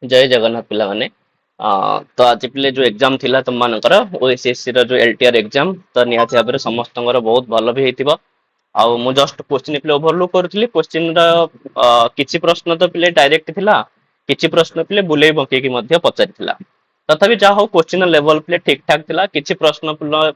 जय जगन्नाथ पिला माने तो आज पिले जो एग्जाम थिला तुम मानकर ओएसएससी रो जो एलटीआर एग्जाम तो निहाती भाबरे समस्तଙ୍କର बहुत भल भी हेतिबो आउ मु जस्ट क्वेश्चन पिले ओवरलुक करथली क्वेश्चन रा किछि प्रश्न तो पिले डायरेक्ट थिला किछि प्रश्न पिले बुलेई बंके की मध्य पचारिथिला तथापि जा हो क्वेश्चन लेवल पिले ठीक ठाक थिला किछि प्रश्न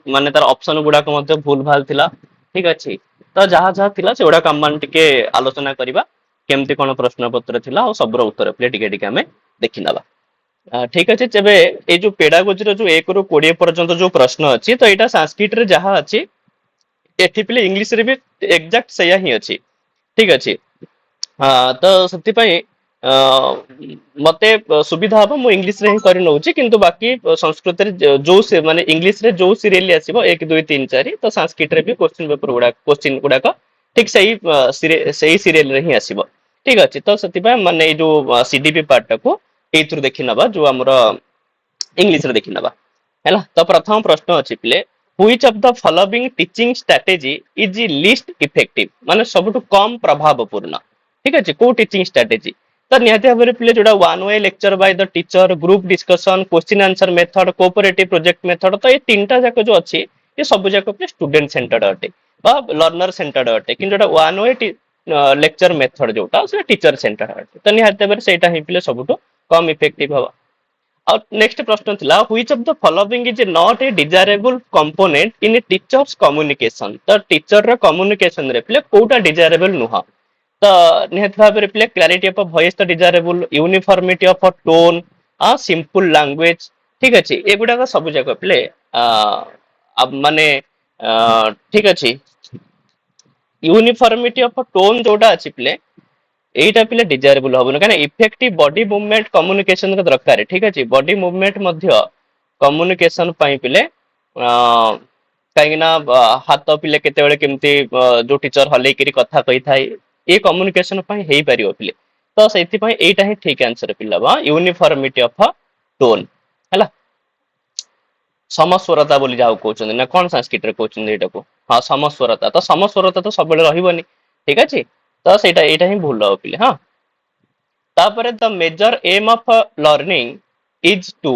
माने तार ऑप्शन गुडा को मध्य भूल भाल थिला ठीक अछि तो जहा जहा थिला सेउडा काम मान टिके आलोचना करिबा केमती कोन प्रश्न पत्र थिला और सबरो उत्तर पिले टिके टिके हमें देखि नबा ठीक अछि जेबे ए जो पेडागोजी रो जो 1 ରୁ 20 पर्यंत जो प्रश्न अछि तो एटा संस्कृत रे जहा अछि एठी पिले इंग्लिश रे भी एग्जैक्ट सया ही अछि ठीक अछि तो सति पई मते सुविधा हबो मु इंग्लिश रे ही करि नउची किंतु बाकी संस्कृत रे जो से माने इंग्लिश रे जो सीरियल आसीबो 1 2 3 4 तो संस्कृत रे भी क्वेश्चन गुडा का ठीक सही सीरियल रे ही आसीबो ठीक अछि तो सति पई माने जो सीडीपी पार्ट को एथुर देखि नबा जो हमर इंग्लिश रे देखि नबा हैला तो प्रथम प्रश्न अछि play which of the following teaching strategy is least effective माने सबटु कम प्रभावपूर्ण ठीक अछि को टीचिंग स्ट्रेटजी तो निहाती भाबरे प्ले जोडा one way lecture by the teacher group discussion question answer method cooperative project method तो ये तीनटा जाक जो अछि ये सब जाक पे स्टूडेंट सेंटर्ड अटे बा लर्नर सेंटर्ड अटे कि जोडा वन वे लेक्चर मेथड जोटा से टीचर सेंटर्ड अटे तो निहाती भाबरे सेटा ही प्ले सबटु कम इफेक्टिव हवा और नेक्स्ट प्रश्न थिला which of the following is not a desirable component in A teachers communication तो टीचर रो कम्युनिकेशन रे प्ले कोटा डिजायरेबल नुहा तो निहत भाव रे प्ले क्लैरिटी ऑफ वॉइस तो desirable uniformity of tone simple language ठीक अछि एगुडा का सब जगह प्ले अब माने ठीक अछि यूनिफॉर्मिटी ऑफ टोन जोटा अछि प्ले एटा पिले डिजायरेबल हबो ना इफेक्टिव बॉडी मूवमेंट कम्युनिकेशन का दरकार ठीक अछि बॉडी मूवमेंट मध्य कम्युनिकेशन पई पिले काईना हाथ पिले केते बेले केमती जो टीचर हलै करी कथा कहि थाई ए कम्युनिकेशन पई हेई परियो पिले तो सेति पई एटा ही ठीक आंसर पिला बा यूनिफॉर्मिटी ऑफ टोन हैला समस्वरता बोली जाऊ कहउछन ना कोन संस्कृत रे कहउछन एटा को हां समस्वरता तो सब बेले रहिबनी ठीक अछि तो सेटा एटा ही भूल हो पिले हां तापर the major aim of learning is to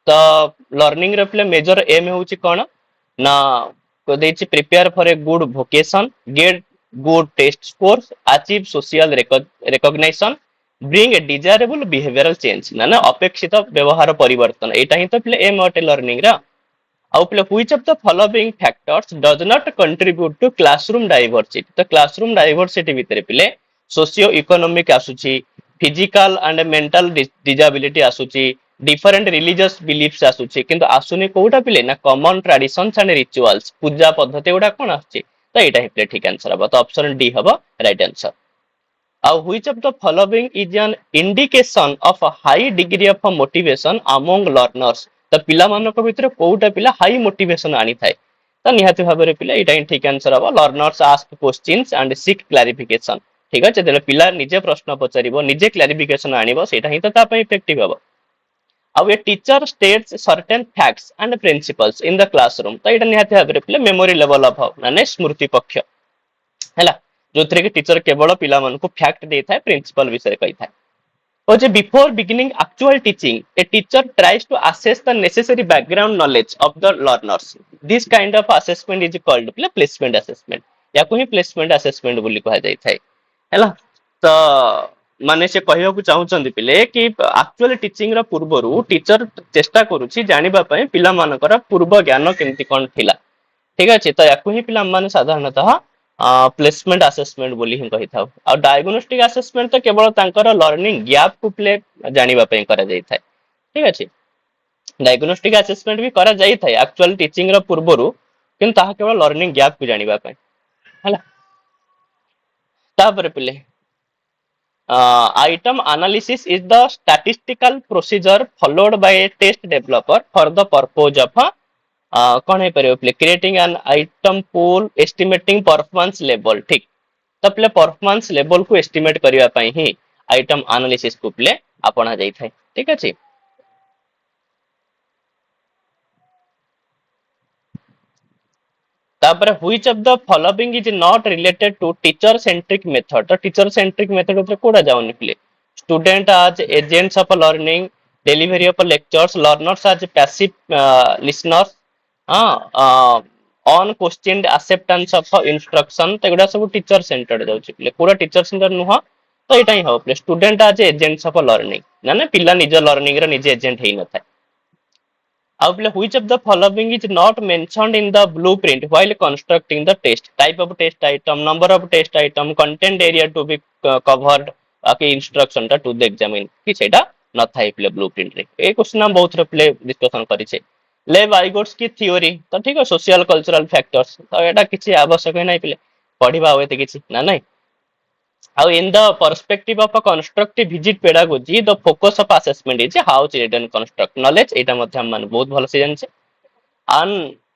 the learning रे प्ले मेजर एम होउची कोन ना को देछि prepare for a good vocation get good test scores achieve social recognition bring a desirable behavioural change ना ना अपेक्षित व्यवहार परिवर्तन एटा ही तो प्ले एम अटे लर्निंग रा आउ प्ले which of the following factors does not contribute to classroom diversity तो क्लासरूम डाइवर्सिटी भितरे पिले सोशियो इकोनॉमिक आसुची फिजिकल एंड मेंटल डिसेबिलिटी आसुची डिफरेंट रिलीजियस बिलीफ्स आसुची किंतु आसुनी कोउटा पिले ना कॉमन ट्रेडिशंस एंड रिचुअल्स पूजा पद्धति उडा कोन आछी तो एटा ही प्ले ठीक आंसर हबो तो ऑप्शन डी हबो राइट आंसर आउ which of the following is an indication of high degree of motivation among learners तो पिला मानक भितर कोउटा पिला हाई मोटिवेशन आनी थाए तो निहाती भाबरे पिला एटा ही ठीक आंसर हबो learners ask questions and seek clarification ठीक अछि देले पिला निजे प्रश्न पचारिबो निजे क्लैरिफिकेशन आनिबो सेटा ही तो ता पई इफेक्टिव हबो आउ a teacher states certain facts and principles in the classroom तो एटा निहाती भाबरे पिला मेमोरी लेवल ऑफ माने स्मृति पक्ष हैला जो थरे के टीचर केवल पिला मन को फैक्ट दे थाए प्रिंसिपल विषय कहि थाए और जे before beginning actual teaching a teacher tries to assess the necessary background knowledge of the learners this kind of assessment is called placement assessment या को ही प्लेसमेंट असेसमेंट बोली कहा जाय थाए हैला तो माने से कहया को चाहउचंदी पिले कि एक्चुअल टीचिंग रा पूर्वरु टीचर चेष्टा करूची जानिबा पय पिला मानकर पूर्व ज्ञान केमती कोन थिला ठीक अछि तो याकु ही पिला माने साधारणतः प्लेसमेंट असेसमेंट बोली ही कहि थाउ आ डायग्नोस्टिक असेसमेंट तो केवल तांकर लर्निंग गैप को प्ले जानिबा पय करा जाय थाए ठीक अछि डायग्नोस्टिक असेसमेंट भी करा जाय थाए एक्चुअल टीचिंग रा पूर्वरु किंतु ताहा केवल लर्निंग गैप को जानिबा पय हला तापर पिले item analysis is the statistical procedure followed by a test developer for the purpose of कौन है परियो प्ले creating an item pool estimating performance level ठीक तो प्ले परफॉर्मेंस लेवल को एस्टिमेट करबा पई ही आइटम एनालिसिस को प्ले आपना जाई थाए ठीक अछि तापर which of the following is not related to teacher centric method तो टीचर सेंट्रिक मेथड ऊपर कोडा जाउनी प्ले student as agents of learning, delivery of lectures, learners as passive listeners, on questioned acceptance of instruction, तो एगुड़ा सब teacher centred जाउची पिले पूरा टीचर सेंटर नुह तो एटा ही हो पिले स्टूडेंट आज एजेंट्स ऑफ लर्निंग ना ना पिला निज लर्निंग रो निज एजेंट हेई न थाए ଆଉ ପିଲା which of the following is not mentioned in the blueprint while constructing the test type of test item number of test item content area to be covered बाकी instruction टा to the examine कि सेटा न थाए पिले blueprint रे ए question हम बहुत रे पिले डिस्कशन करिसे ले बाइगोट्स की थ्योरी तो ठीक है सोशल कल्चरल फैक्टर्स तो एटा किछि आवश्यक नै पिले पढिबा होते किछि ना नै How in the perspective of a constructive visit pedagogy, the focus of assessment is how children construct knowledge. एटा मध्य हम बहुत भल से जानछे. An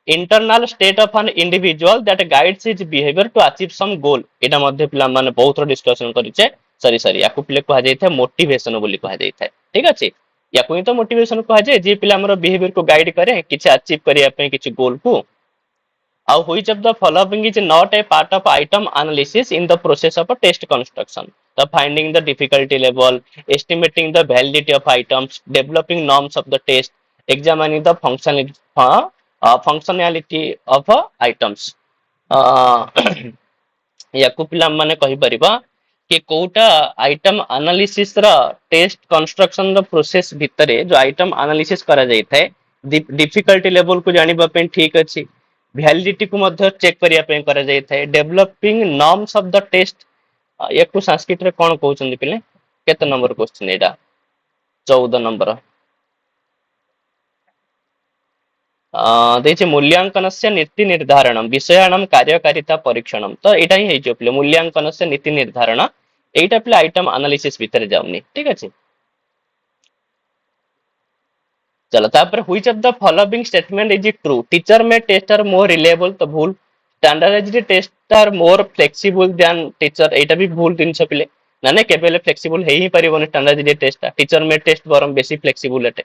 internal state of an individual that guides his behavior to achieve some goal. एटा मध्य पिला माने बहुत रो discussion करिछे. Sorry याकू पिले कहा जाय था मोटिवेशन बोली कहा जाय था. ठीक अछि. याकू ही तो मोटिवेशन कहा जाय जे पिला हमर बिहेवियर को गाइड करे किछि अचीव करिया पे किछि गोल को How which of the following is not a part of item analysis in the process of a test construction? The finding the difficulty level, estimating the validity of items, developing norms of the test, examining the functionality of items. याकू पिला माने कहि परिबा कि Kota item analysis रा test construction रा process भितरे जो item analysis करा जाय थाए डिफिकल्टी लेवल को जानिबा पे ठीक अछि वैलिडिटी को मध्य चेक करिया पे करा जाय थाए developing norms of the test याकू संस्कृत रे कोन कहउछन पिले केते नंबर क्वेश्चन एटा 14 नंबर देचे मूल्यांकनस्य नीति निर्धारणम विषयाणाम कार्यकारिता परीक्षणम तो एटा ही हेजो पिले मूल्यांकनस्य नीति निर्धारण एटा पिले आइटम एनालिसिस भीतर जाउनी ठीक अछि चलो तापर which of the following statement is true teacher made test are more reliable तो भूल standardised test are more flexible than teacher एटा भी भूल दिन से पिले नाने केबेले फ्लेक्सिबल हेई परिबोन standardised test teacher made test बरम बेसी फ्लेक्सिबल एटे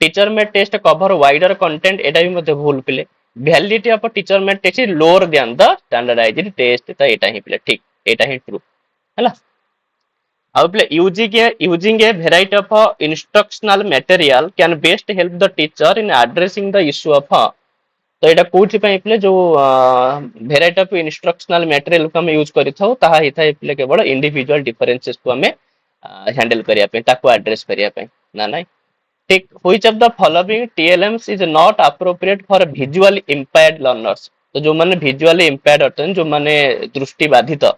teacher made test cover wider content एटा भी मते भूल पिले validity of teacher made test is lower than the standardised test तो एटा ही पिले ठीक एटा ही ट्रू हैला How play using a variety of instructional material can best help the teacher in addressing the issue of तो एटा कोठी पई प्ले जो variety of instructional material को हम यूज करि थाउ ताहा हि थाए प्ले केवल इंडिविजुअल डिफरेंसेस को हमें हैंडल करिया पे ताको एड्रेस करिया पे ना नहीं ठीक which of the following TLMs is not appropriate for visually impaired learners तो जो माने विजुअली इंपेयर्ड होतन जो माने दृष्टि बाधित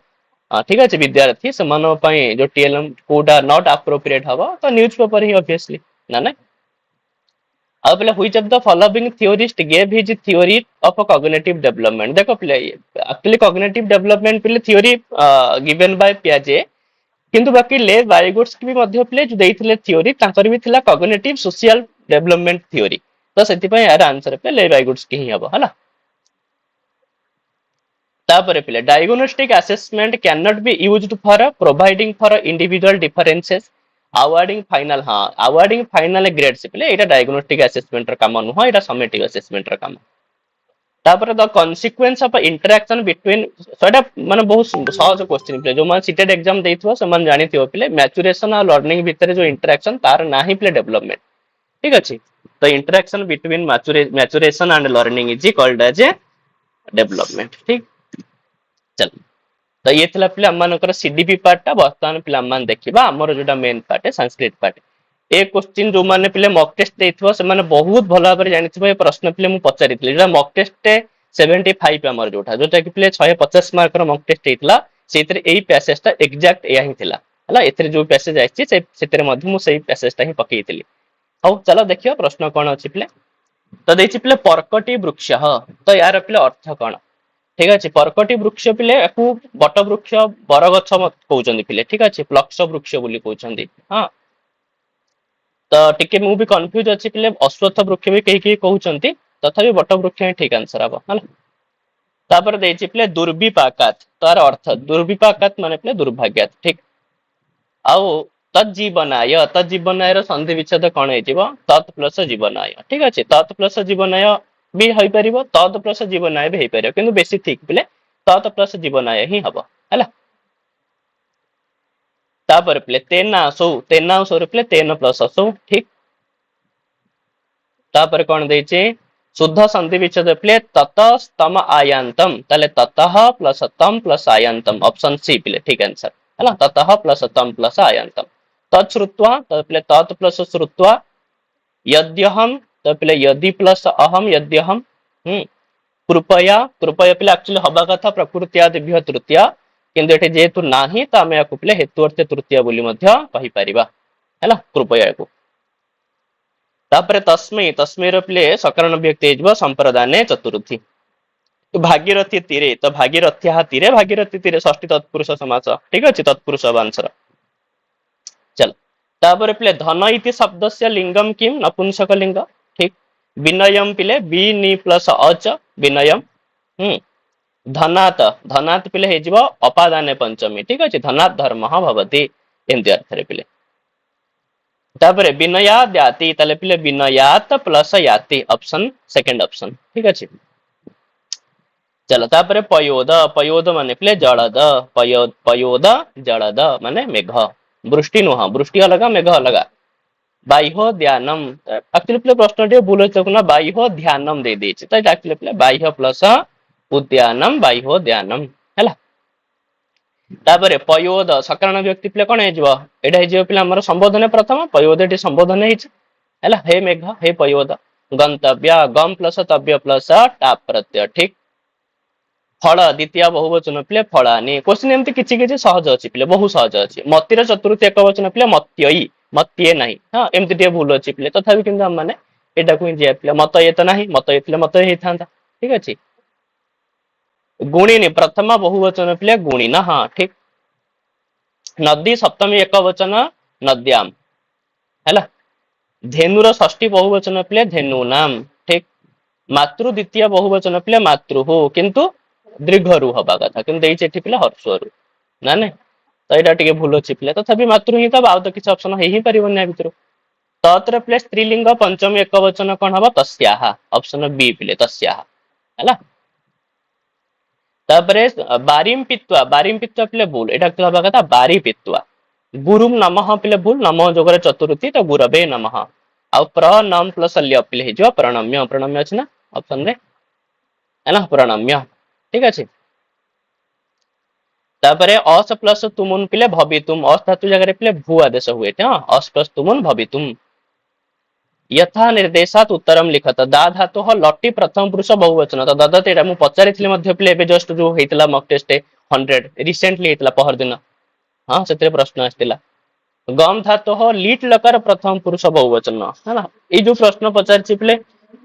ठीक अछि विद्यार्थी समान पई जो टीएलएम कोडा नॉट एप्रोप्रिएट हवा तो न्यूज़पेपर ही ऑब्वियसली ना नहीं अब पहले which of the following theorist gave his theory of cognitive development देखो पहले एक्चुअली कॉग्निटिव डेवलपमेंट पहले थ्योरी गिवन बाय पियाजे किंतु बाकी ले वाइगोट्स की भी मध्य प्ले जो देइथिले थ्योरी तांकर भी थिला कॉग्निटिव सोशल डेवलपमेंट थ्योरी तो सेति पई यार आंसर पे ले वाइगोट्स की ही हबो हला तापर पिले diagnostic assessment can not be used for providing for individual differences awarding final हां अवार्डिंग फाइनल ग्रेड्स पिले एटा डायग्नोस्टिक असेसमेंट र काम नु एटा समेटिव असेसमेंट र काम तापर the consequence of interaction between सोटा माने बहुत सहज क्वेश्चन पिले जो मान सीटेड एग्जाम देइथबो समान जानिथिबो पिले मैच्योरेशन और लर्निंग भीतर जो इंटरेक्शन तार नाही पिले डेवलपमेंट ठीक अछि तो interaction between maturation and learning is called as a development ठीक चल तो ये थिला पिले हमनकर सीडीपी पार्ट ता वर्तमान पिले हमन देखिबा हमर जोटा मेन पार्ट है संस्कृत पार्ट ए क्वेश्चन जो माने पिले मॉक टेस्ट देइथबो से माने बहुत भलो भाबरे जानिथिबो ए प्रश्न पिले मु पचारितले जोटा मॉक टेस्ट 75 हमर जोटा कि पिले 650 मार्क रो मॉक टेस्ट हेतला सेतरे एई पैसेज ता एग्जैक्ट एया ही थिला हला एतरे जो पैसेज आइछि से सेतरे मध्य मु सेई पैसेज ता ही पकेइतली हौ चलो देखियो प्रश्न कोन अछि पिले तो देछि पिले पर्कटी वृक्ष तो यार पिले अर्थ कोन ठीक अछि पर्कटी वृक्ष पिले एकु बट वृक्ष बरगछ कहउचंदी पिले ठीक अछि प्लक्ष वृक्ष बोली कहउचंदी हां तो टिके मु भी कंफ्यूज अछि पिले अश्वत्थ वृक्ष भी कहि कहउचंती तथापि बट वृक्ष ही ठीक आंसर हबो हला तापर देछि पिले दुर्विपाकात तार अर्थ दुर्विपाकात माने पिले दुर्भाग्यात ठीक आउ तज्जीवनाय रो संधि विच्छेद कोन हेतिबो तत् प्लस जीवनाय ठीक अछि तत् प्लस जीवनाय भी होई परिबो तत् प्लस जीवनाय भी होई परिबो किंतु बेसी ठीक पिले तत् प्लस जीवनाय ही हबो हला तापर पिले तेना असौ पिले तेन प्लस असौ ठीक। तापर कौन देइचे शुद्ध संधि विच्छेद पिले ततस्तम आयांतम ताले ततः प्लस तम प्लस आयांतम ऑप्शन सी पिले ठीक आंसर है ना ततः प्लस तम प्लस आयांतम। तत्श्रुत्वा तो पिले तत् प्लस श्रुत्वा यद्यहम तो पिले यदि प्लस अहम यद्यहम कृपया कृपया पिले एक्चुअली हवा कथा प्रकृति आदिभ्य तृतीया किंतु एठी जेहेतु नाही तो आमे याकु पिले हेतु अर्थ तृतीया बोली मध्य कहि परिबा हैला कृपया को। तापर तस्मै तस्मै रो पिले सकरण व्यक्ति हेजबो संप्रदाने चतुर्थी। तो भागीरथी तीरे तो भागीरथ्या तीरे भागीरथी तीरे षष्ठी तत्पुरुष समास ठीक अछि तत्पुरुष वांसर। चल तापर पिले धन इति शब्दस्य लिंगम किम नपुंसक लिंग ठीक। विनयम पिले बी नी प्लस अच विनयम धनात धनात पिले हेजिबो अपादाने पंचमी ठीक अछि धनात धर्मः भवति एंति अर्थ रे पिले। तापर विनयाद याति तले पिले विनयात प्लस याति ऑप्शन सेकंड ऑप्शन ठीक अछि। चलो तापर पयोद पयोद माने पिले जलद पयोद जलद माने मेघ वृष्टि नुह वृष्टि अलगा मेघ अलगा। बाह्य ध्यानम एक्चुअली पिले प्रश्न टे भूल होय ना बाह्य ध्यानम दे देछि त एक्चुअली पिले बाह्य प्लस उद्यानम बाह्य ध्यानम हैला। तापर पयोद सकरण व्यक्ति पिले कोन हेजिबो एटा हेजिबो पिले हमर संबोधन प्रथम पयोद एटी संबोधन हेछि हैला हे मेघ हे पयोद। गंतव्य गम प्लस तव्य प्लस टाप प्रत्यय ठीक। फल द्वितीय बहुवचन पिले फलानी क्वेश्चन एमती किछि किछि सहज अछि पिले बहु सहज अछि। मतिर चतुर्थी एक वचन पिले मत्यई मत्ये नाही हां एमती टे भूल अछि पिले तथापि किंतु हम माने एटा को जे पिले मत ये त नाही मत ये पिले मत हे थांता ठीक अछि। गुणिनी प्रथम बहुवचन पिले गुणिना हां ठीक। नदी सप्तमी एक वचन नद्याम हैला। धेनुर षष्ठी बहुवचन पिले धेनूनाम ठीक। मातृ द्वितीय बहुवचन पिले मातृः किंतु दीर्घरु हवा कथा किंतु देइछ एठी पिले हर्षरु ना ने तो एटा टिके भूल अछि पिले तथापि मातृ ही त आउ तो किछ ऑप्शन हे ही परिबो नै भितरु। तत्र पिले स्त्रीलिंग पंचमी एक वचन कोन हबो तस्याः ऑप्शन बी पिले तस्याः हैला। तापरे बारिम पित्वा पिले भूल एटा हवा कथा बारी पित्वा। गुरुम नमः पिले भूल नमः जोगरे चतुर्थी तो गुरवे नमः आ प्रनम प्लस ल्य पिले हे जो प्रणम्य प्रणम्य अछि ना ऑप्शन रे हैला प्रणम्य ठीक अछि। तापरे अस प्लस तुमुन पिले भवितुम अस धातु जगह पिले भू आदेश हुए थे अस प्लस तुमुन भवितुम। यथा निर्देशात उत्तरम लिखत दा धातु ह लट्टी प्रथम पुरुष बहुवचन तो ददत एटा मु पचारिथिले मध्ये पिले एबे जस्ट जो हेतिला मॉक टेस्ट 100 रिसेंटली हेतिला पहर दिन हां सेते प्रश्न आस्तिला। गम धातु ह लीट लकार प्रथम पुरुष बहुवचन है ना ए जो प्रश्न पचारछि पिले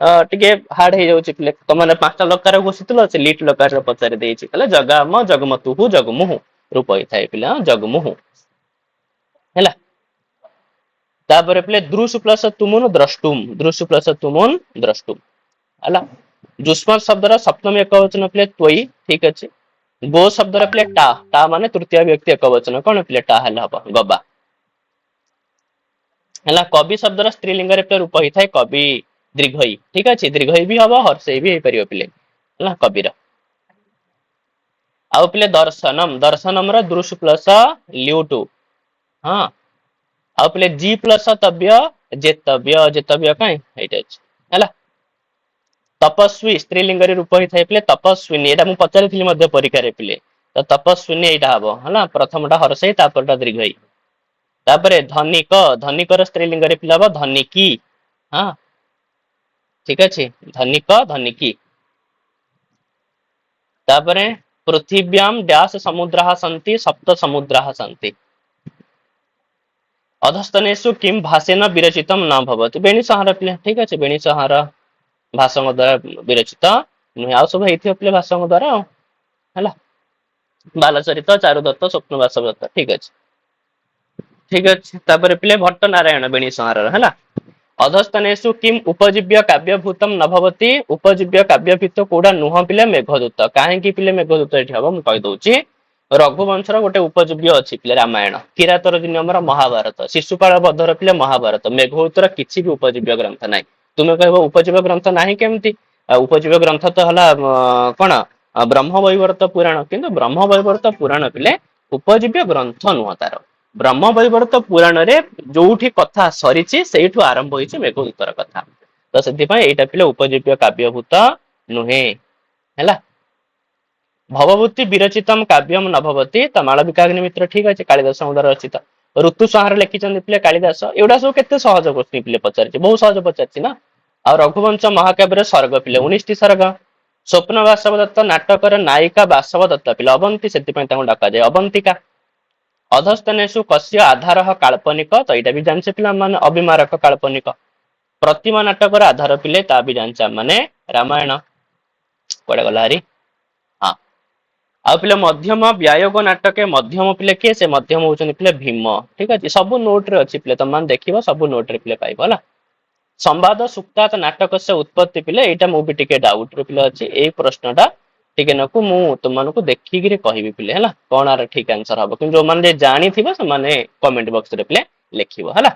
टिके हार्ड हे जाउछि पिले तो माने पांचटा लकार घोषितलो से लीट लकार पचारि देछि तले जगाम जगमतुहु जगमुहु रूप होई थाए पिले जगमुहु हैला। तापर पिले दृश्य प्लस तुमुन द्रष्टुम हैला। जुष्म शब्द रा सप्तमी एक वचन पिले त्वई ठीक अछि। गो शब्द रा पिले टा टा माने तृतीय व्यक्ति एक वचन कोन पिले टा हला हबो गबा हैला। कवि शब्द रा स्त्रीलिंग रे पिले रूप होई थाए कवि दीर्घई ठीक अछि दीर्घई भी हबो हर्षई भी हे परियो पिले हैला कविरा। आउ पिले दर्शनम रा दृश्य प्लस ल्यूटू हां आउ पिले जी प्लस तव्य जेतव्य काई एटा अछि हैला। तपस्वी स्त्रीलिंग रे रूप होई थाए पिले तपस्विनी एटा मु पचारिथिली मध्ये परीक्षा रे पिले तो तपस्विनी एटा हबो हैला प्रथमटा हर्षई तापरटा दीर्घई। तापरे धनिकर स्त्रीलिंग रे पिले हबो धनिकी हां ठीक अछि धनिक धनिकी। तापरे पृथिव्याम डैश समुद्राः सन्ति सप्त समुद्राः सन्ति। अधस्तनेषु किम भाषेन विरचितम न भवति बेणीसंहार पिले ठीक अछि बेणीसंहार भाषण द्वारा विरचित नुहे आउ सब हेथियो पिले भाषण द्वारा हैला। बालचरित चारुदत्त स्वप्न वासवदत्त ठीक अछि। तापरे पिले भट्ट नारायण बेणीसंहार हैला। अधस्तनेषु किम उपजीव्य काव्यभूतम न भवति उपजीव्य काव्यभूत कोडा नुह पिले मेघदूत काहे कि पिले मेघदूत एठी हबो मु कहि दोछि रघुवंशर गोटे उपजीव्य अछि पिले रामायण किरातर जिन हमर महाभारत शिशुपाल बधर पिले महाभारत मेघदूतर किछि भी उपजीव्य ग्रंथ नाही। तुमे कहबो उपजीव्य ग्रंथ नाही केमति उपजीव्य ग्रंथ तो हला कोन ब्रह्म वैवर्त पुराण किंतु ब्रह्म वैवर्त पुराण पिले उपजीव्य ग्रंथ नुह तार ବ୍ରହ୍ମ ବୈବର୍ତ ପୁରାଣରେ ଯୋଉଠି କଥା ସରିଛି ସେଇଠୁ ଆରମ୍ଭ ହେଇଛି ମେଘଦୂତର କଥା। ତ ସେଥିପାଇଁ ଏଇଟା ପିଲା ଉପଜୀବ୍ୟ କାବ୍ୟଭୂତ ନୁହେଁ ହେଲା। ଭବଭୂତି ବିରଚିତମ କାବ୍ୟମ ନଭବତୀ ତ ମାଳବିକାଗ୍ନି ମିତ୍ର ଠିକ ଅଛି, କାଳିଦାସଙ୍କ ଦ୍ୱାରା ରଚିତ। ଋତୁ ସଂହାର ଲେଖିଛନ୍ତି ପିଲେ କାଳିଦାସ। ଏଗୁଡା ସବୁ କେତେ ସହଜ ପ୍ରଶ୍ନ ପିଲେ ପଚାରିଛି, ବହୁତ ସହଜ ପଚାରିଛି ନା। ଆଉ ରଘୁବଂଶ ମହାକାବ୍ୟରେ ସ୍ୱର୍ଗ ପିଲେ 19ଟି ସ୍ୱର୍ଗ। ସ୍ୱପ୍ନ ବାସବ ଦତ୍ତ ନାଟକର ନାୟିକା ବାସବ ଦତ୍ତ ପିଲେ ଅବନ୍ତୀ, ସେଥିପାଇଁ ତାଙ୍କୁ ଡକାଯାଏ ଅବନ୍ତିକା। ଅଧସ୍ତନେଷୁ କସ୍ୟ ଆଧାର କାଳ୍ପନିକ, ତ ଏଇଟା ବି ଜାଣିଛେ ପିଲାମାନେ ଅବିମାରକ କାଳ୍ପନିକ। ପ୍ରତିମା ନାଟକର ଆଧାର ପିଲେ ତା ବି ଜାଣିଛେ ମାନେ ରାମାୟଣ। କୁଆଡେ ଗଲା ହାରି, ହଁ। ଆଉ ପିଲେ ମଧ୍ୟମ ବ୍ୟାୟୋଗ ନାଟକ ମଧ୍ୟମ ପିଲେ କିଏ, ସେ ମଧ୍ୟମ ହଉଛନ୍ତି ପିଲେ ଭୀମ। ଠିକ ଅଛି, ସବୁ ନୋଟ ରେ ଅଛି ପିଲେ, ତମମାନେ ଦେଖିବ ସବୁ ନୋଟ ରେ ପିଲେ ପାଇବ ହେଲା। ସମ୍ବାଦ ସୁକ୍ତାତ ନାଟକ ସେ ଉତ୍ପତ୍ତି ପିଲେ, ଏଇଟା ମୁଁ ବି ଟିକେ ଡାଉଟ ରେ ପିଲେ ଅଛି। ଏଇ ପ୍ରଶ୍ନଟା ଟିକେ ନାକୁ ମୁଁ ତୁମମାନଙ୍କୁ ଦେଖିକିରି କହିବି ପିଲେ ହେଲା, କଣ ଆର ଠିକ ଆନ୍ସର ହବ। କିନ୍ତୁ ଯୋଉମାନେ ଜାଣିଥିବ ସେମାନେ କମେଣ୍ଟ ବକ୍ସ ରେ ପିଲେ ଲେଖିବ ହେଲା।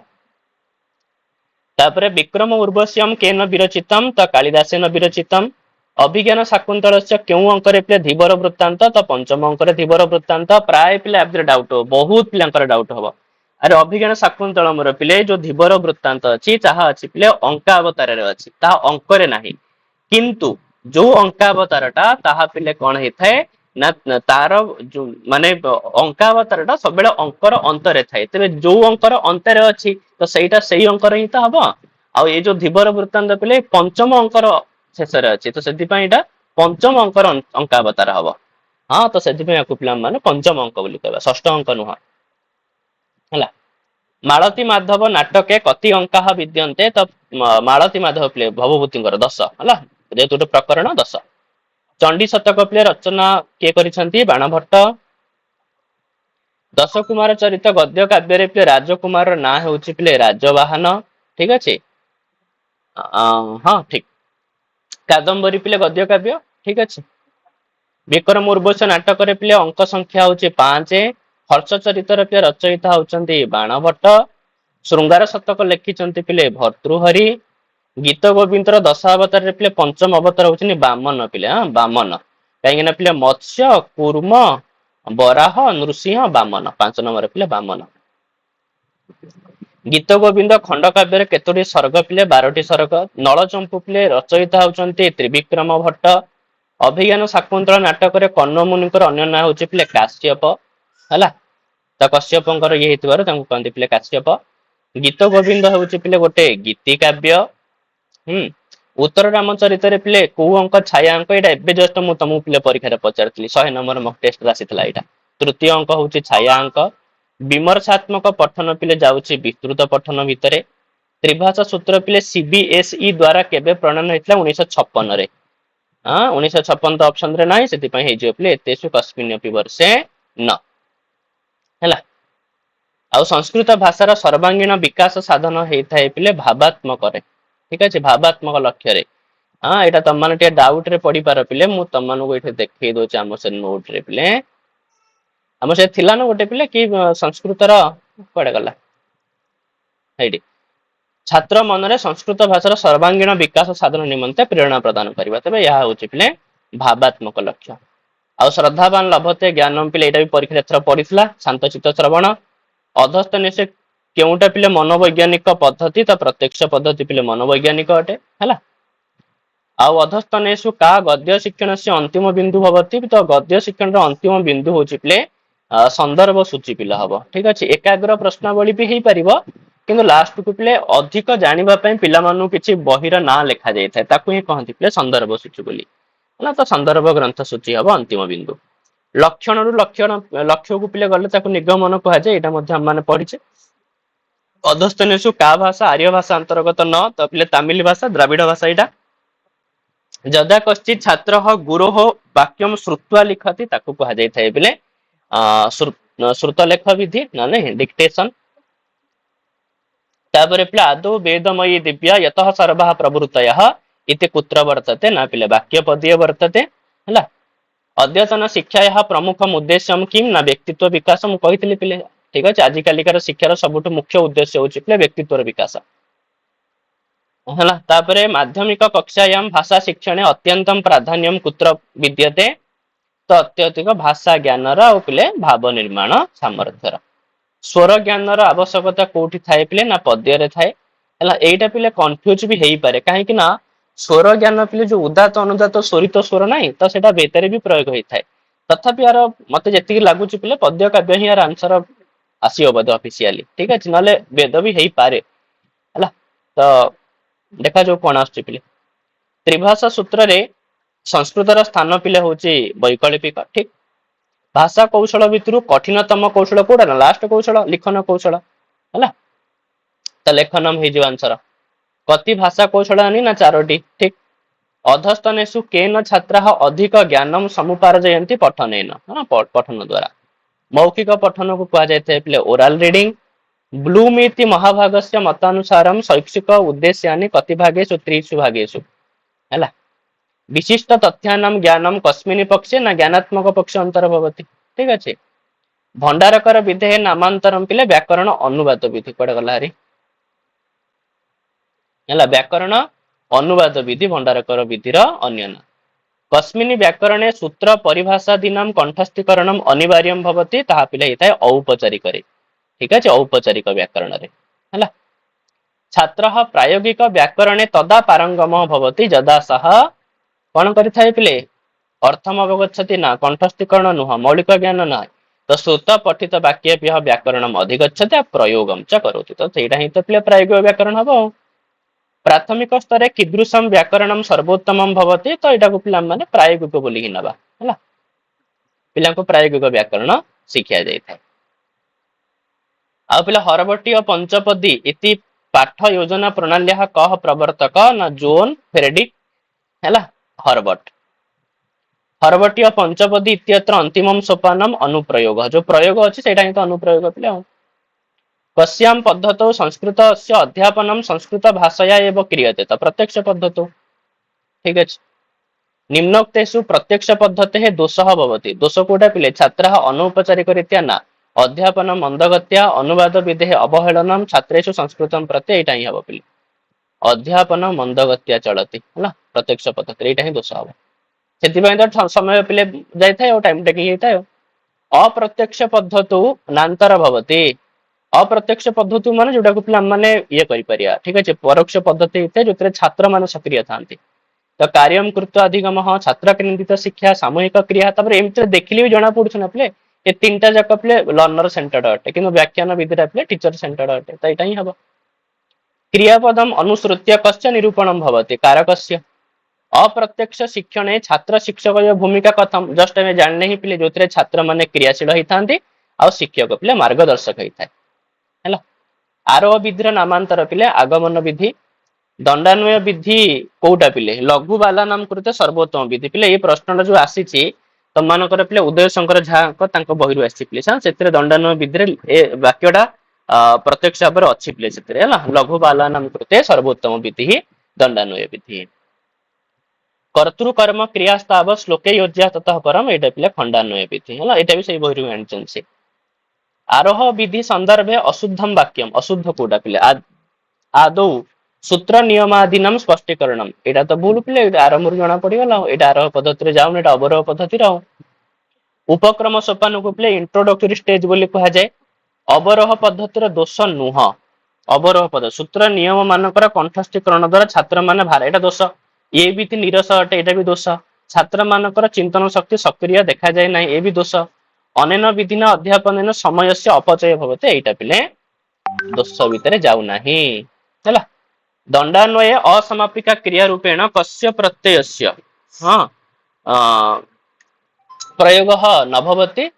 ତାପରେ ବିକ୍ରମ ଉର୍ବଶ୍ୟମ କେନ ବିରଚିତମ, ତ କାଳିଦାସେନ ବିରଚିତମ। ଅଭିଜ୍ଞାନ ଶାକୁନ୍ତଳସ୍ୟ କେଉଁ ଅଙ୍କରେ ପିଲେ ଧୀବର ବୃତ୍ତାନ୍ତ, ତ ପଞ୍ଚମ ଅଙ୍କରେ ଧୀବର ବୃତ୍ତାନ୍ତ। ପ୍ରାୟ ପିଲା ଏଥିରେ ଡାଉଟ ହବ, ବହୁତ ପିଲାଙ୍କର ଡାଉଟ ହବ। ଆରେ ଅଭିଜ୍ଞାନ ଶାକୁନ୍ତଳମର ପିଲେ ଯୋଉ ଧୀବର ବୃତ୍ତାନ୍ତ ଅଛି ତାହା ଅଛି ପିଲେ ଅଙ୍କାବତାରରେ ଅଛି, ତାହା ଅଙ୍କରେ ନାହିଁ। କିନ୍ତୁ ଯୋଉ ଅଙ୍କାବତାର ଟା ତାହା ପିଲେ କଣ ହେଇଥାଏ ନା ତାର ଯୋଉ ମାନେ ଅଙ୍କାବତାର ଟା ସବୁବେଳେ ଅଙ୍କର ଅନ୍ତରେ ଥାଏ। ତେବେ ଯୋଉ ଅଙ୍କର ଅନ୍ତରେ ଅଛି ତ ସେଇଟା ସେଇ ଅଙ୍କର ହିଁ ତ ହବ। ଆଉ ଏଇ ଯୋଉ ଧୀବର ବୃତ୍ତାନ୍ତ ପିଲେ ପଞ୍ଚମ ଅଙ୍କର ଶେଷରେ ଅଛି, ତ ସେଥିପାଇଁ ଏଇଟା ପଞ୍ଚମ ଅଙ୍କର ଅଙ୍କାବତାର ହବ। ହଁ ତ ସେଥିପାଇଁ ଆକୁ ପିଲା ମାନେ ପଞ୍ଚମ ଅଙ୍କ ବୋଲି କହିବା, ଷଷ୍ଠ ଅଙ୍କ ନୁହଁ ହେଲା। ମାଳତୀ ମାଧବ ନାଟକେ କତି ଅଙ୍କା ବିଦ୍ୟନ୍ତେ, ତ ମାଳତୀ ମାଧବ ପିଲେ ଭବଭୂତିଙ୍କର 10 ହେଲା, ଯେହେତୁ ଗୋଟେ ପ୍ରକରଣ 10। ଚଣ୍ଡି ଶତକ ପିଲେ ରଚନା କିଏ କରିଛନ୍ତି, ବାଣଭଟ୍ଟ। ଦଶ କୁମାର ଚରିତ ଗଦ୍ୟ କାବ୍ୟରେ ପିଲେ ରାଜକୁମାରର ନାଁ ହେଉଛି ପିଲେ ରାଜବାହନ। ଠିକ ଅଛି, ହଁ ଠିକ। କାଦମ୍ବରୀ ପିଲେ ଗଦ୍ୟ କାବ୍ୟ, ଠିକ ଅଛି। ବିକ୍ରମ ଉର୍ବଶ ନାଟକରେ ପିଲେ ଅଙ୍କ ସଂଖ୍ୟା ହଉଛି 5। ହର୍ଷ ଚରିତର ପିଲେ ରଚୟିତା ହଉଛନ୍ତି ବାଣଭଟ୍ଟ। ଶୃଙ୍ଗାର ଶତକ ଲେଖିଛନ୍ତି ପିଲେ ଭର୍ତ୍ତୃହରି। ଗୀତ ଗୋବିନ୍ଦର ଦଶାବତାରରେ ପିଲେ ପଞ୍ଚମ ଅବତାର ହଉଛନ୍ତି ବାମନ ପିଲେ, ବାମନ। କାହିଁକି ନା ପିଲେ ମତ୍ସ୍ୟ, କୁର୍ମ, ବରାହ, ନୃସିଂହ, ବାମନ, 5 ନମ୍ବର ପିଲେ ବାମନ। ଗୀତ ଗୋବିନ୍ଦ ଖଣ୍ଡ କାବ୍ୟରେ କେତୋଟି ସର୍ଗ ପିଲେ 12ଟି ସର୍ଗ। ନଳଚମ୍ପୁ ପିଲେ ରଚୟିତା ହଉଛନ୍ତି ତ୍ରିବିକ୍ରମ ଭଟ୍ଟ। ଅଭିଜ୍ଞାନ ଶାକୁନ୍ତଳ ନାଟକରେ କର୍ଣ୍ଣ ମୁନିଙ୍କର ଅନ୍ୟ ନାଁ ହଉଛି ପିଲେ କାଶ୍ୟପ ହେଲା। ତ କଶ୍ୟପଙ୍କର ଇଏ ହେଇଥିବାରୁ ତାଙ୍କୁ କହନ୍ତି ପିଲେ କାଶ୍ୟପ। ଗୀତ ଗୋବିନ୍ଦ ହଉଛି ପିଲେ ଗୋଟେ ଗୀତି କାବ୍ୟ। ଉତ୍ତର ରାମଚରିତରେ ପିଲେ କୋଉ ଅଙ୍କ ଛାୟା ଅଙ୍କ, ଏଇଟା ଏବେ ଜଷ୍ଟ ମୁଁ ତମକୁ ପିଲେ ପରୀକ୍ଷାରେ ପଚାରିଥିଲି, 100 ନମ୍ବର ମକ୍ ଟେଷ୍ଟରେ ଆସିଥିଲା ଏଇଟା। ତୃତୀୟ ଅଙ୍କ ହଉଛି ଛାୟା ଅଙ୍କ। ବିମର୍ଶାତ୍ମକ ପଠନ ପିଲେ ଯାଉଛି ବିସ୍ତୃତ ପଠନ ଭିତରେ। ତ୍ରିଭାଷା ସୂତ୍ର ପିଲେ CBSE ଦ୍ଵାରା କେବେ ପ୍ରଣୟନ ହେଇଥିଲା, 1956 ରେ। 1956 ତ ଅପସନ ରେ ନାହିଁ, ସେଥିପାଇଁ ହେଇଯିବ ପିଲେ ଏତେଷୁ କସ୍ମିନ୍ ଅପି ବର୍ଷେ ନ ହେଲା। ଆଉ ସଂସ୍କୃତ ଭାଷାର ସର୍ବାଙ୍ଗୀନ ବିକାଶ ସାଧନ ହେଇଥାଏ ପିଲେ ଭାବାତ୍ମକରେ। ଠିକ ଅଛି, ଭାବାତ୍ମକ ଲକ୍ଷ୍ୟରେ। ଏଇଟା ତମମାନେ ଟିକେ ଡାଉଟ ରେ ପଢିପାର ପିଲେ, ମୁଁ ତମମାନଙ୍କୁ ଏଇଠି ଦେଖେଇ ଦଉଛି ଆମ ସେ ନୋଟ ରେ ପିଲେ। ଆମର ସେ ଥିଲା ନା ଗୋଟେ ପିଲେ କି ସଂସ୍କୃତର କୁଆଡେ ଗଲା, ହେଇଠି ଛାତ୍ର ମନରେ ସଂସ୍କୃତ ଭାଷାର ସର୍ବାଙ୍ଗୀନ ବିକାଶ ସାଧନ ନିମନ୍ତେ ପ୍ରେରଣା ପ୍ରଦାନ କରିବା। ତେବେ ଏହା ହଉଛି ପିଲେ ଭାବାତ୍ମକ ଲକ୍ଷ୍ୟ। ଆଉ ଶ୍ରଦ୍ଧାବାନ ଲଭତେ ଜ୍ଞାନମ ପିଲେ, ଏଇଟା ବି ପରୀକ୍ଷାରେ ଏଥର ପଡିଥିଲା, ଶାନ୍ତଚିତ୍ତ ଶ୍ରବଣ। ଅଧସ୍ତ ନିଶ୍ଚୟ କେଉଁଟା ପିଲେ ମନୋବୈଜ୍ଞାନିକ ପଦ୍ଧତି, ତ ପ୍ରତ୍ୟକ୍ଷ ପଦ୍ଧତି ପିଲେ ମନୋବୈଜ୍ଞାନିକ ଅଟେ ହେଲା। ଆଉ ଅଧସ୍ତନେଷୁ କା ଗଦ୍ୟ ଶିକ୍ଷଣ ସେ ଅନ୍ତିମ ବିନ୍ଦୁ ଭବତି, ତ ଗଦ୍ୟ ଶିକ୍ଷଣର ଅନ୍ତିମ ବିନ୍ଦୁ ହଉଛି ପିଲେ ସନ୍ଦର୍ଭ ସୂଚୀ ପିଲା ହବ। ଠିକ ଅଛି, ଏକାଗ୍ର ପ୍ରଶ୍ନାବଳୀ ବି ହେଇପାରିବ, କିନ୍ତୁ ଲାଷ୍ଟକୁ ପିଲେ ଅଧିକ ଜାଣିବା ପାଇଁ ପିଲାମାନଙ୍କୁ କିଛି ବହିର ନାଁ ଲେଖା ଯାଇଥାଏ, ତାକୁ ହିଁ କହନ୍ତି ପିଲେ ସନ୍ଦର୍ଭ ସୂଚୀ ବୋଲି ହେଲା। ତ ସନ୍ଦର୍ଭ ଗ୍ରନ୍ଥ ସୂଚୀ ହବ ଅନ୍ତିମ ବିନ୍ଦୁ। ଲକ୍ଷଣରୁ ଲକ୍ଷ୍ୟକୁ ପିଲେ ଗଲେ ତାକୁ ନିଗମନ କୁହାଯାଏ, ଏଇଟା ମଧ୍ୟ ଆମେ ପଢିଛେ। ଅଧସ୍ତନେଷୁ କା ଭାଷା ଆର୍ଯ୍ୟ ଭାଷା ଅନ୍ତର୍ଗତ ନ, ତ ପିଲେ ତାମିଲ ଭାଷା ଦ୍ରାବିଡ ଭାଷା ଏଇଟା। ଯଦା କଶ୍ଚିତ୍ ଛାତ୍ର ଗୁରୋ ବାକ୍ୟମ ଶ୍ରୁତ୍ୱା ଲିଖତି, ତାକୁ କୁହାଯାଇଥାଏ ପିଲେ ଶ୍ରୁତ ଲେଖ ବିଧି ନହେଲେ ଡିକ୍ଟେସନ। ତାପରେ ପିଲା ଆଦୌ ବେଦମୟୀ ଦିବ୍ୟା ୟତଃ ସର୍ବାଃ ପ୍ରବୃତ୍ତୟଃ ଇତି କୁତ୍ର ବର୍ତ୍ତତେ, ନା ପିଲେ ବାକ୍ୟ ପଦୀୟ ବର୍ତ୍ତତେ ହେଲା। ଅଦ୍ୟତନ ଶିକ୍ଷା ଏହା ପ୍ରମୁଖ ଉଦ୍ଦେଶ୍ୟ କିମ୍, ନା ବ୍ୟକ୍ତିତ୍ୱ ବିକାଶ। ମୁଁ କହିଥିଲି ପିଲେ, ଠିକ ଅଛି, ଆଜି କାଲିକାର ଶିକ୍ଷାର ସବୁଠୁ ମୁଖ୍ୟ ଉଦ୍ଦେଶ୍ୟ ହଉଛି ପିଲେ ବ୍ୟକ୍ତିତ୍ୱର ବିକାଶ ହେଲା। ତାପରେ ମାଧ୍ୟମିକ କକ୍ଷାୟାମ ଭାଷା ଶିକ୍ଷଣେ ଅତ୍ୟନ୍ତମ ପ୍ରାଧାନ୍ୟମ କୁତ୍ର ବିଦ୍ୟତେ, ତ ଅତ୍ୟଧିକ ଭାଷା ଜ୍ଞାନର ଆଉ ପିଲେ ଭାବ ନିର୍ମାଣ ସାମର୍ଥ୍ୟର। स्वर ज्ञानर आवश्यकता कोठी थाए पिले ना पद्य थाए है एटा पिले कन्फ्यूज भी हो पारे कहीं ना स्वर ज्ञान पिले जो उदात अनुदात स्वरित स्वर ना तो सेटा बेतरे भी प्रयोग होता है तथापि यार मत जी लगुच पिले पद्य काव्य ही यार आंसर आसो बोधे ऑफिशियली ठीक अच्छे ना वेद भी हो पारे है तो देखा जो कौन आस पिले त्रिभाषा सूत्र रे संस्कृतर स्थान पिले हूँ वैकल्पिक ठीक भाषा कौशल भितर कठिनतम कौशल कौटा ना लास्ट कौशल लिखन कौशल है तो लेखनम हो आंसर कति भाषा कौशल ना चारोटी ठीक अधस्तनेषु केन छात्रा अधिक ज्ञानम समुपार्जयन्ति पठनेन पठन द्वारा मौखिक पठन को कहा जाए पे ओराल रीडिंग ब्लूमिति महाभागस्य मतानुसारम शैक्षिक उद्देश्यानि कति भागेषु त्रिषु भागेषु है विशिष्ट तथ्यानाम ज्ञानम कस्मिन् पक्षे ना ज्ञानात्मक पक्ष अंतर्भवति ठीक अच्छे भंडारकर विधेय नामांतरम पिले व्याकरण अनुवाद विधि कड़े गला हरी है व्याकरण अनुवाद विधि भंडारकर विधिर अन्य ना कस्मिन् व्याकरणे सूत्र परिभाषादीनां कंठस्थीकरणम अनिवार्यम भवति ताहा पिले हिताय औपचारिक रे ठीक अच्छे औपचारिक व्याकरण रे है छात्रः प्रायोगिक व्याकरणे तदा पारंगम भवति यदा सः कौन करिथाय पिले अर्थम अवगच्छति ना कंठस्थीकरण नुह मौलिक ज्ञान ना तो श्रुत पठित वाक्य व्याकरणम अधिगच्छति प्रयोगम च करोति तो सेटा ही तो पिले प्रायोगिक व्याकरण हबो प्राथमिक स्तर कीदृशम व्याकरणम सर्वोत्तमम भवति तो एटा को पिला माने प्रायोगिक बोली ही नबा हैला पिला को प्रायोगिक व्याकरण शिक्षा जाय थाय आ पिला हरबटी पंचपदी इति पाठ योजना प्रणाल्या कह प्रवर्तक ना जोन फेरेडिक हैला हरबट हरबटी पंचपदी इत्यत्र अंतिमम सोपानम अनुप्रयोग जो प्रयोग अछि सेटा ही तो अनुप्रयोग पिला कस्याम पद्धतौ संस्कृत से अध्यापनम संस्कृत भाषाया एव क्रियते तो प्रत्यक्ष पद्धतौ ठीक अछि निम्नोक्तेषु प्रत्यक्ष पद्धते दोषः भवति दोष कोटा पिले छात्रः अनौपचारिक रीत्या ना अध्यापन मंदगत्या अनुवाद विधेय अवहेलनम छात्रेषु संस्कृतम प्रति एटा ही हबो पिले अध्यापन मंदगत्या चलति है प्रत्यक्ष पद्धति एटा ही दोष हबो सेतिबाय तो समय पिले जाय थाय और टाइम टेकिंग हेताय अप्रत्यक्ष पद्धतौ नांतर भवति अप्रत्यक्ष पद्धति माने जोटा को पिला माने ये करि परिया ठीक अछि परोक्ष पद्धति हेते जोतरे छात्र माने सक्रिय थांती तो कार्यम कृत्वा अधिगम छात्र केन्द्रित शिक्षा सामूहिक क्रिया तपर एमते देखिले भी जणा पडछ ना पिले ए तीनटा जक पिले लर्नर सेंटर्ड अटे किंतु व्याख्यान विधिरा पिले टीचर सेंटर्ड अटे तो एटा ही हबो क्रियापदम अनुसृत्य कस्य निरूपणम भवति कारकस्य अप्रत्यक्ष शिक्षणे छात्र शिक्षक भूमिका कथम जस्ट हमें जानने ही पिले जोतरे छात्र माने क्रियाशील होइथांती आ शिक्षक पिले मार्गदर्शक होइथाय हैला आरोह विधिर नामांतर पिले आगमन विधि दंडान्वय विधि कोटा पिले लघु बाला नाम करते सर्वोत्तम विधि पिले ये प्रश्न जो आसीची तम मानकर पिले उदय शंकर झा को तांको बहिरु आसी पिले सेतरे दंडान्वय विधि रे ए वाक्यटा प्रत्यक्ष भाव रे अछि पिले सेतरे हैला लघु बाला नाम करते सर्वोत्तम विधि ही दंडान्वय विधि कर्तृ कर्म क्रियास्ताव श्लोके योज्या ततः परम एटा पिले खंडान्वय विधि हैला एटा भी सही बहिरु आनचन से आरोह विधि संदर्भे अशुद्धम वाक्यम अशुद्ध कोटा पिले आदौ सूत्र नियमादीनम स्पष्टीकरणम एटा तो भूल पिले एटा आरंभ जना पड़ीगला एटा आरोह पद्धति रे जाउन एटा अवरोह पद्धति रो उपक्रम सोपान को पिले इंट्रोडक्टरी स्टेज बोली कहा जाए अवरोह पद्धति रे दोष नुह अवरोह पद सूत्र नियम मानकर कंठस्थीकरण द्वारा छात्र माने भार एटा दोष ये भी निरस अटे एटा भी दोष छात्र मानकर चिंतन शक्ति सक्रिय देखा जाए ना ये भी दोष अनेन विधिना अध्यापनेन समय से अपचय भवते एटा पिले दोष भितर जाउ नाही हैला दंडान्वये असमापिका क्रिया रूपेण कस्य प्रत्ययस्य हाँ प्रयोग न भवति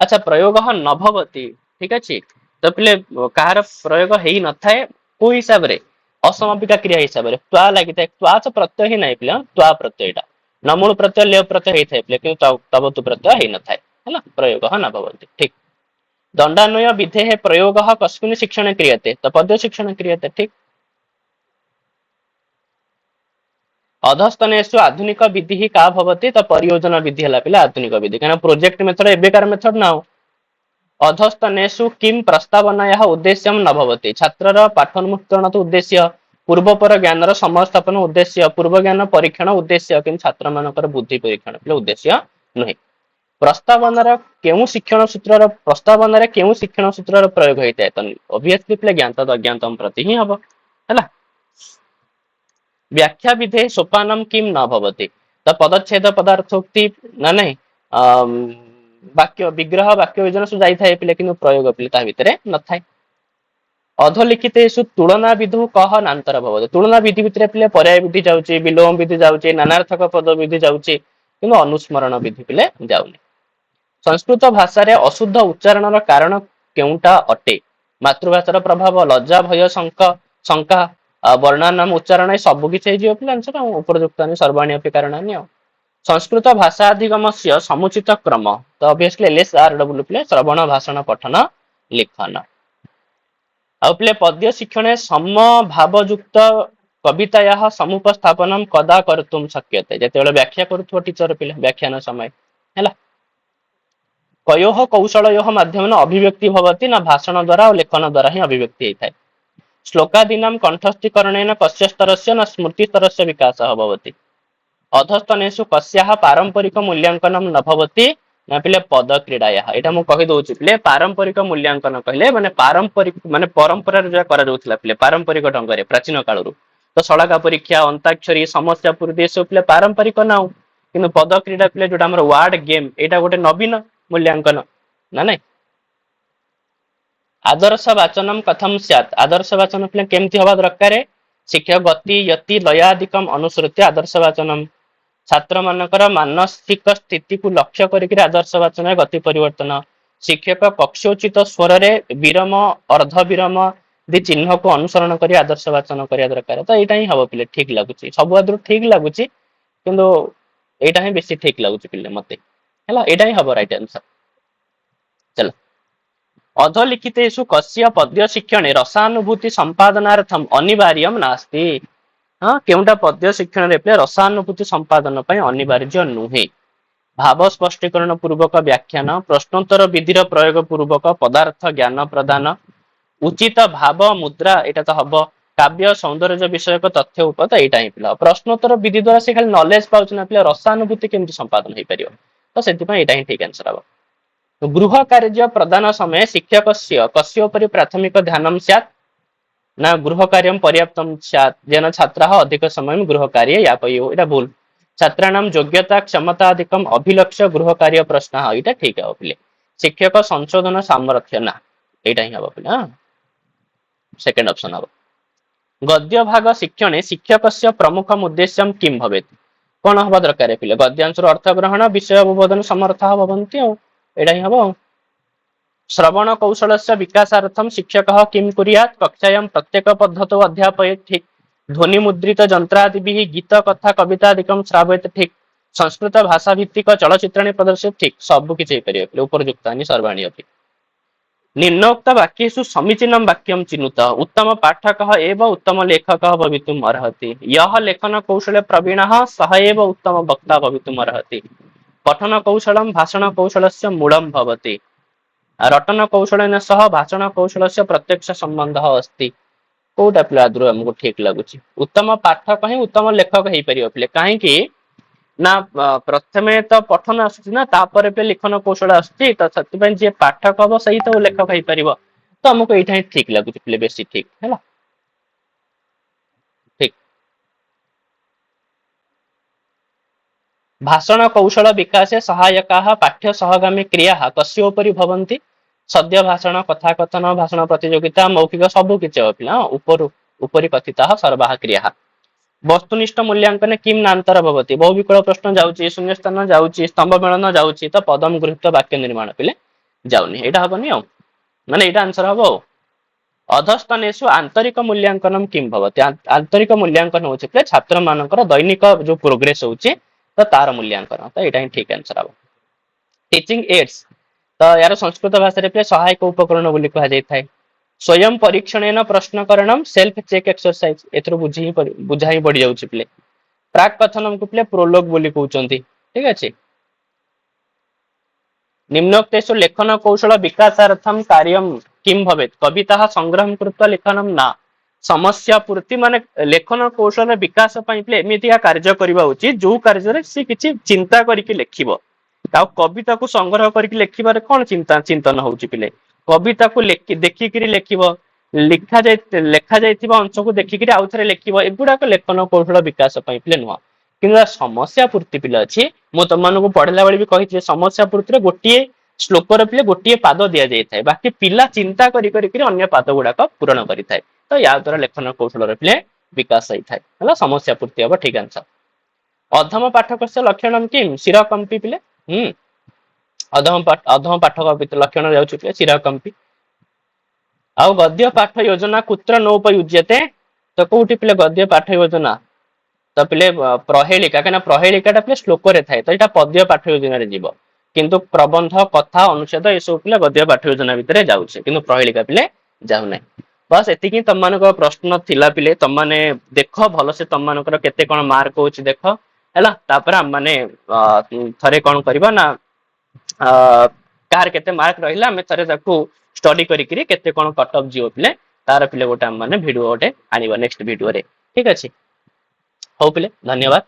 अच्छा प्रयोग न भवति ठीक अछि तो पिले कहार प्रयोग हेई न थाए को हिसाब रे असमापिका क्रिया हिसाब रे त्वा लागि थाए त्वा च प्रत्यय ही नै पिले त्वा प्रत्ययटा नमूल प्रत्यय लेव प्रत्यय हेई थाए पिले किंतु तबतु प्रत्यय हेई न थाए हैला प्रयोग न भवति ठीक दंडान्वय विधेः प्रयोग कस्मिन् शिक्षणे क्रियते तो पद्य शिक्षणे क्रियते ठीक अधस्तनेषु आधुनिक विधि ही का भवति तो परियोजना विधि हला पिला आधुनिक विधि कहना प्रोजेक्ट मेथड एबेकार मेथड ना अधस्तनेषु किम प्रस्तावनायाः उद्देश्यम न भवति छात्रर पाठोन्मुक्तरण तो उद्देश्य पूर्वपर ज्ञानर समस्थापन उद्देश्य पूर्व ज्ञान परीक्षण उद्देश्य किंतु छात्र मानकर बुद्धि परीक्षण पिला उद्देश्य नहे प्रस्तावनार केउ शिक्षण सूत्रर प्रस्तावनार केउ शिक्षण सूत्रर प्रयोग होइताय त ऑब्वियसली प्ले ज्ञात अज्ञातम प्रति ही हबो हैला। व्याख्या विधे सोपानम किम न भवति त पदच्छेद पदार्थोक्ति ना नहीं वाक्य विग्रह वाक्य विजन सु जाई थाए पिले किनु प्रयोग पिले ता भितरे न थाए। अधोलिखितेषु तुलना विधु कह नांतर भवति तुलना विधि भितरे पिले पर्याय विधि जाउची विलोम विधि जाउची नानार्थक पद विधि जाउची किनु अनुस्मरण विधि पिले जाउनी। संस्कृत भाषा रे अशुद्ध उच्चारण कारण केउटा अटे मातृभाषार प्रभाव लज्जा भय शंका वर्णानाम उच्चारण सब किछि जियो पिले आंसर उपरयुक्त सर्वाणी अपि कारणानि। संस्कृत भाषा अधिगमस्य समुचित क्रम तो ऑब्वियसली LSRW पिले श्रवण भाषण पठन लिखन आ पिले पद्य शिक्षणे समभावयुक्त कवितायाः समुपस्थापनम कदा कर्तुम शक्यते जेतेबेले व्याख्या करूथो टीचर पिले व्याख्यान समय हैला। कयोः कौशलयोः माध्यमेन अभिव्यक्ति भवति ना भाषण द्वारा और लेखन द्वारा ही अभिव्यक्ति होइथाय। श्लोकादीनां कंठस्थीकरणेन कस्य स्तरस्य न स्मृति स्तरस्य विकासः भवति। अधस्तनेषु कस्याः पारंपरिक मूल्यांकनं न भवति ना पिले पद क्रीडायाः एटा मु कहि दोउछि पिले पारंपरिक मूल्यांकन कहले माने परंपरा जो करा जाउथला पिले पारंपरिक ढंगरे प्राचीन कालरू तो सळका परीक्षा अंताक्षरी समस्या पूर्देश पिले पारंपरिक नाउ किंतु पद क्रीडा पिले जोटा हमर वार्ड गेम एटा गोटे नवीन मूल्यांकन ना नहीं। आदर्श वाचनम कथम स्यात् आदर्श वाचन पिले केमति हवा दरकार शिक्षा गति यति लयादिकम अनुसृत्य आदर्श वाचनम छात्र मानकर मानसिक स्थिति को लक्ष्य करके आदर्श वाचन गति परिवर्तन शिक्षक पक्षोचित स्वर रे विराम अर्ध विराम दि चिन्ह को अनुसरण करी आदर्श वाचन करिया दरकार तो एटा ही हबो पिले ठीक लागुची सब आदर ठीक लागुची किंतु एटा ही बेसी ठीक लागुची पिले मते हैला एटा ही हबो राइट आंसर। चलो अधोलिखितेषु कस्य पद्य शिक्षणे रसानुभूति संपादनार्थम अनिवार्यम नास्ति हाँ केउटा पद्य शिक्षण रे रसानुभूति संपादन पय अनिवार्य नुहे। भाव स्पष्टीकरण पूर्वक व्याख्यान प्रश्नोत्तर विधिर प्रयोग पूर्वक पदार्थ ज्ञान प्रदान उचित भाव मुद्रा एटा तो हबो काव्य सौंदर्य विषयक तथ्य उपत एटा ही पिला प्रश्नोत्तर विधि द्वारा से खाली नॉलेज पाउछ ना पिला रसानुभूति केमति संपादन हे परियो तो सेति पय एटा ही ठीक आंसर हबो। तो गृह कार्य प्रदान समय शिक्षकस्य कस्योपरि प्राथमिक ध्यानं स्यात् ना गृह कार्य पर्याप्तम स्यात् जेन छात्राः अधिक समय गृह कार्य यापयु एटा भूल छात्राणां योग्यता क्षमता अधिकम अभिलक्ष्य गृह कार्य प्रश्न एटा ठीक है पिले शिक्षक संशोधन सामर्थ्य ना एटा ही हबो पिले सेकंड ऑप्शन हबो। गद्य भाग शिक्षणे शिक्षकस्य प्रमुखम उद्देश्यम किम भवेत् कोन हबा दरकार पिले गद्यांशर अर्थ ग्रहण विषय अवबोधन समर्थः भवन्ति एटा ही हबो। श्रवण कौशलस्य विकासार्थम शिक्षकः किम कुर्यात् कक्षायां प्रत्येक पद्धतौ अध्यापयेत् ठीक ध्वनि मुद्रित यंत्रादिभिः गीत कथा कविता आदिकम श्रावयेत् ठीक संस्कृत भाषा भित्तिक चलचित्राणि प्रदर्शयेत् ठीक सब किछि हे परियो उपरयुक्तानि सर्वाणि अपि। निम्नोक्त वाक्येषु समीचीनं वाक्यं चिनुत उत्तम पाठकः एव उत्तम लेखकः भवितुम् अर्हति यः लेखन कौशले प्रवीणः सः एव उत्तम वक्ता भवितुम् अर्हति पठन कौशलं भाषण कौशलस्य मूलं भवति रटन कौशलेन सह भाषण कौशलस्य प्रत्यक्ष संबंधः अस्ति कोटा पिला आदर हमको ठीक लगुची उत्तम पाठक ही उत्तम लेखक हे परियो पिले काहे कि ना प्रथमे तो पठन आसुची ना तापर पे लिखन कौशल आसुची तो सति पय जे पाठक हबो सही तो लेखक हे परिबो तो हमको एठा ही ठीक लगुची पिले बेसी ठीक हैला ठीक। भाषण कौशल विकासे सहायकाः पाठ्य सहगामी क्रियाः कस्योपरि भवन्ति सद्य भाषण कथा कथन भाषण प्रतियोगिता मौखिक सब किछि पिला उपरि कथिताः सर्वाः क्रियाः वस्तुनिष्ठ मूल्यांकन किम नांतर भवति बहुविकल्प प्रश्न जाउची शून्यस्थान जाउची स्तंभ मेलन जाउची तो पदम गृहीत वाक्य निर्माण पिले जाउनी एटा हबनी माने एटा आंसर हबो। अधस्तनेषु आंतरिक मूल्यांकन किम भवति आंतरिक मूल्यांकन होचे पिले छात्र मानकर दैनिक जो प्रोग्रेस होची तो तार मूल्यांकन तो एटा ही ठीक आंसर हबो। टीचिंग एड्स तो यार संस्कृत भाषा रे सहायक उपकरण बोली कहा जाय थाए स्वयं परीक्षणेन प्रश्नकरणम सेल्फ चेक एक्सरसाइज एथरो बुझाई बढ़ी जाउछि पिले प्राक कथनम को पिले प्रोलोग बोली कहउचंती ठीक अछि। निम्नोक्तेषु लेखन कौशल विकासार्थम कार्यम किम भवेत् कविता संग्रह कृत्वा लेखनम ना समस्या पूर्ति माने लेखन कौशल विकास पई पिले एमितिया कार्य करबा उचित जो कार्य रे से किछि चिंता करिके लेखिबो ଆଉ କବିତାକୁ ସଂଗ୍ରହ କରିକି ଲେଖିବାରେ କଣ ଚିନ୍ତନ ହଉଛି ପିଲେ? କବିତାକୁ ଦେଖିକିରି ଲେଖିବ, ଲେଖା ଯାଇଥିବା ଅଂଶକୁ ଦେଖିକିରି ଆଉ ଥରେ ଲେଖିବ, ଏଗୁଡାକ ଲେଖନ କୌଶଳ ବିକାଶ ପାଇଁ ପିଲେ ନୁହଁ। କିନ୍ତୁ ସମସ୍ୟା ପୂର୍ତ୍ତି ପିଲା ଅଛି, ମୁଁ ତମମାନଙ୍କୁ ପଢିଲା ବେଳେ ବି କହିଥିଲି ସମସ୍ୟା ପୂର୍ତ୍ତିରେ ଗୋଟିଏ ଶ୍ଲୋକର ପିଲେ ଗୋଟିଏ ପାଦ ଦିଆଯାଇଥାଏ, ବାକି ପିଲା ଚିନ୍ତା କରିକିରି ଅନ୍ୟ ପାଦ ଗୁଡାକ ପୂରଣ କରିଥାଏ। ତ ୟା ଦ୍ୱାରା ଲେଖନ କୌଶଳର ପିଲେ ବିକାଶ ହେଇଥାଏ। ହେଲା ସମସ୍ୟା ପୂର୍ତ୍ତି ହବ ଠିକ ଆନ୍ସର। ଅଧମ ପାଠକସ୍ୟ ଲକ୍ଷଣମ୍ କିମ୍ ଶିର କମ୍ପି ପିଲେ। ହୁଁ ଅଧମ ପାଠକ ଲକ୍ଷଣ ଯାଉଛି ପିଲେ ଶିର କମ୍ପି। ଆଉ ଗଦ୍ୟ ପାଠ ଯୋଜନା କୁତ୍ର ନୋପୟୁଜ୍ୟତେ, ତ କୋଉଠି ପିଲେ ଗଦ୍ୟ ପାଠ ଯୋଜନା? ତ ପିଲେ ପ୍ରହେଳିକା, କାହିଁକିନା ପ୍ରହେଳିକା ଟା ପିଲେ ଶ୍ଲୋକରେ ଥାଏ, ତ ଏଇଟା ପଦ୍ୟ ପାଠ ଯୋଜନାରେ ଯିବ। କିନ୍ତୁ ପ୍ରବନ୍ଧ, କଥା, ଅନୁଚ୍ଛେଦ ଏସବୁ ପିଲା ଗଦ୍ୟ ପାଠ ଯୋଜନା ଭିତରେ ଯାଉଛି, କିନ୍ତୁ ପ୍ରହେଳିକା ପିଲେ ଯାଉନାହିଁ। ବାସ୍ ଏତିକି ତମମାନଙ୍କ ପ୍ରଶ୍ନ ଥିଲା ପିଲେ, ତମମାନେ ଦେଖ ଭଲସେ ତମମାନଙ୍କର କେତେ କଣ ମାର୍କ ହଉଛି ଦେଖ ହେଲା। ତାପରେ ଆମେ ମାନେ ଥରେ କଣ କରିବା ନା କାହାର କେତେ ମାର୍କ ରହିଲା ଆମେ ଥରେ ତାକୁ ଷ୍ଟଡି କରିକିରି କେତେ କଣ କଟ ଅଫ୍ ଯିବ ପିଲେ ତାର ପିଲେ ଗୋଟେ ଆମେ ମାନେ ଭିଡିଓ ଗୋଟେ ଆଣିବା ନେକ୍ସଟ ଭିଡିଓରେ। ଠିକ ଅଛି, ହଉ ପିଲେ ଧନ୍ୟବାଦ।